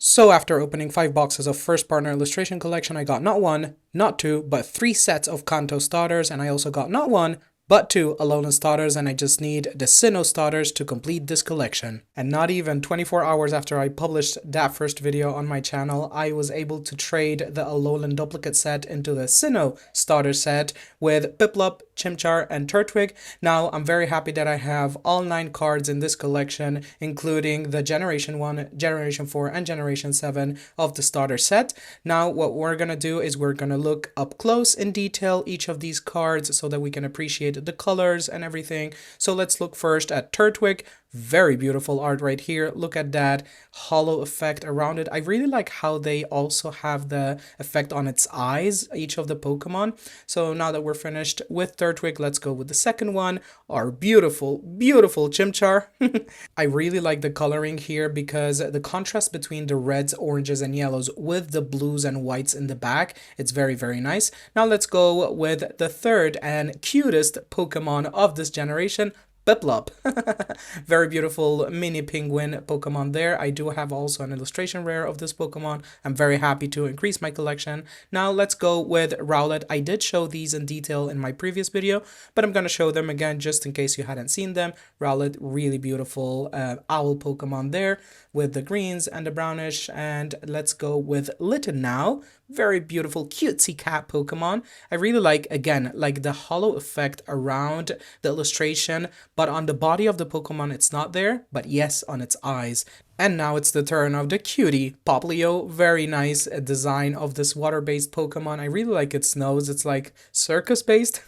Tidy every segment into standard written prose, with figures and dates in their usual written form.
So after opening 5 boxes of first partner illustration collection, I got not one, not two, but 3 sets of Kanto starters, and I also got not one, but 2 Alolan starters, and I just need the Sinnoh starters to complete this collection. And not even 24 hours after I published that first video on my channel, I was able to trade the Alolan duplicate set into the Sinnoh starter set with Piplup, Chimchar, and Turtwig. Now, I'm very happy that I have all 9 cards in this collection, including the Generation 1, Generation 4, and Generation 7 of the starter set. Now, what we're going to do is we're going to look up close in detail each of these cards so that we can appreciate the colors and everything. So let's look first at Turtwig. Very beautiful art right here. Look at that hollow effect around it. I really like how they also have the effect on its eyes, each of the Pokemon. So now that we're finished with Turtwig, let's go with the second one, our beautiful, beautiful Chimchar. I really like the coloring here because the contrast between the reds, oranges, and yellows with the blues and whites in the back, it's very, very nice. Now let's go with the third and cutest Pokemon of this generation, Piplup. Very beautiful mini penguin Pokemon there. I do have also an illustration rare of this Pokemon. I'm very happy to increase my collection. Now let's go with Rowlet. I did show these in detail in my previous video, but I'm going to show them again just in case you hadn't seen them. Rowlet, really beautiful owl Pokemon there with the greens and the brownish. And let's go with Litten now. Very beautiful cutesy cat Pokemon. I really like, again, like the hollow effect around the illustration, but on the body of the Pokemon it's not there, but yes, on its eyes. And now it's the turn of the cutie, Poplio. Very nice design of this water-based Pokemon. I really like its nose. It's like circus-based.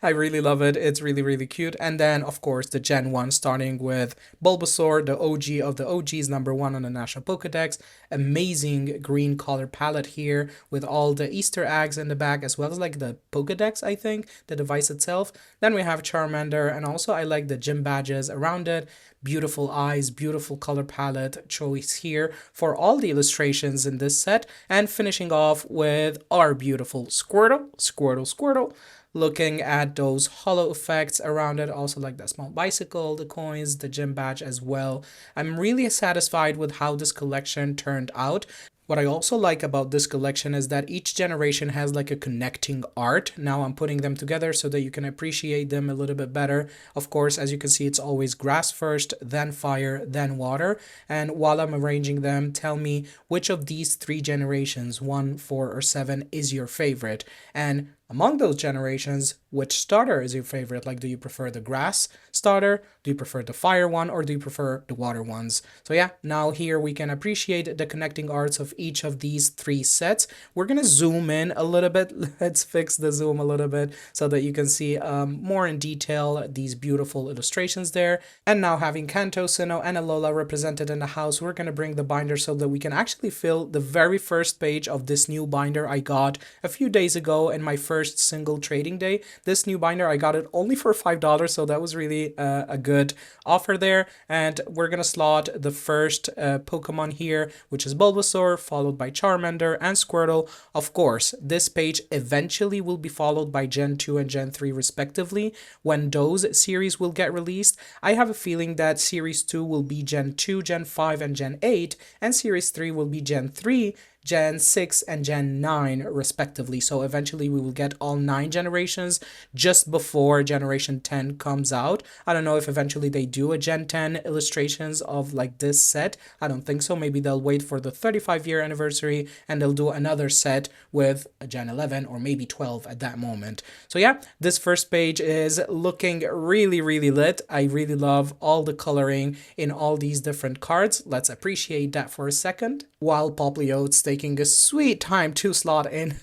I really love it. It's really, really cute. And then, of course, the Gen 1 starting with Bulbasaur, the OG of the OGs, #1 on the National Pokédex. Amazing green color palette here with all the Easter eggs in the back, as well as like the Pokédex, I think, the device itself. Then we have Charmander, and also I like the gym badges around it. Beautiful eyes, beautiful color palette choice here for all the illustrations in this set. And finishing off with our beautiful Squirtle. Looking at those hollow effects around it, also like the small bicycle, the coins, the gym badge as well. I'm really satisfied with how this collection turned out. What I also like about this collection is that each generation has like a connecting art. Now I'm putting them together so that you can appreciate them a little bit better. Of course, as you can see, it's always grass first, then fire, then water. And while I'm arranging them, tell me which of these 3 generations, 1, 4, or 7, is your favorite. And among those generations, which starter is your favorite? Like, do you prefer the grass starter? Do you prefer the fire one? Or do you prefer the water ones? So yeah, now here we can appreciate the connecting arts of each of these 3 sets. We're going to zoom in a little bit. Let's fix the zoom a little bit so that you can see more in detail these beautiful illustrations there. And now having Kanto, Sinnoh, and Alola represented in the house, we're going to bring the binder so that we can actually fill the very first page of this new binder I got a few days ago in my first single trading day. This new binder, I got it only for $5, so that was really a good offer there. And we're gonna slot the first Pokemon here, which is Bulbasaur, followed by Charmander and Squirtle. Of course, this page eventually will be followed by Gen 2 and Gen 3 respectively when those series will get released. I have a feeling that Series 2 will be Gen 2, Gen 5, and Gen 8, and Series 3 will be Gen 3, Gen 6, and Gen 9 respectively. So eventually we will get all 9 generations just before Generation 10 comes out. I don't know if eventually they do a Gen 10 illustrations of like this set. I don't think so. Maybe they'll wait for the 35-year anniversary and they'll do another set with a Gen 11 or maybe 12 at that moment. So yeah, this first page is looking really, really lit. I really love all the coloring in all these different cards. Let's appreciate that for a second. While Poplio's taking a sweet time to slot in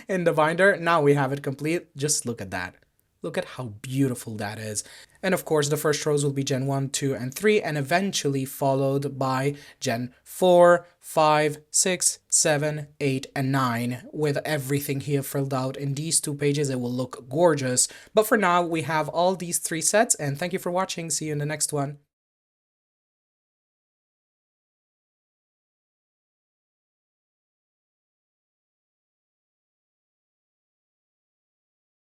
in the binder. Now we have it complete. Just look at that. Look at how beautiful that is. And of course, the first rows will be Gen 1, 2, and 3, and eventually followed by Gen 4, 5, 6, 7, 8, and 9. With everything here filled out in these 2 pages, it will look gorgeous. But for now, we have all these 3 sets, and thank you for watching. See you in the next one.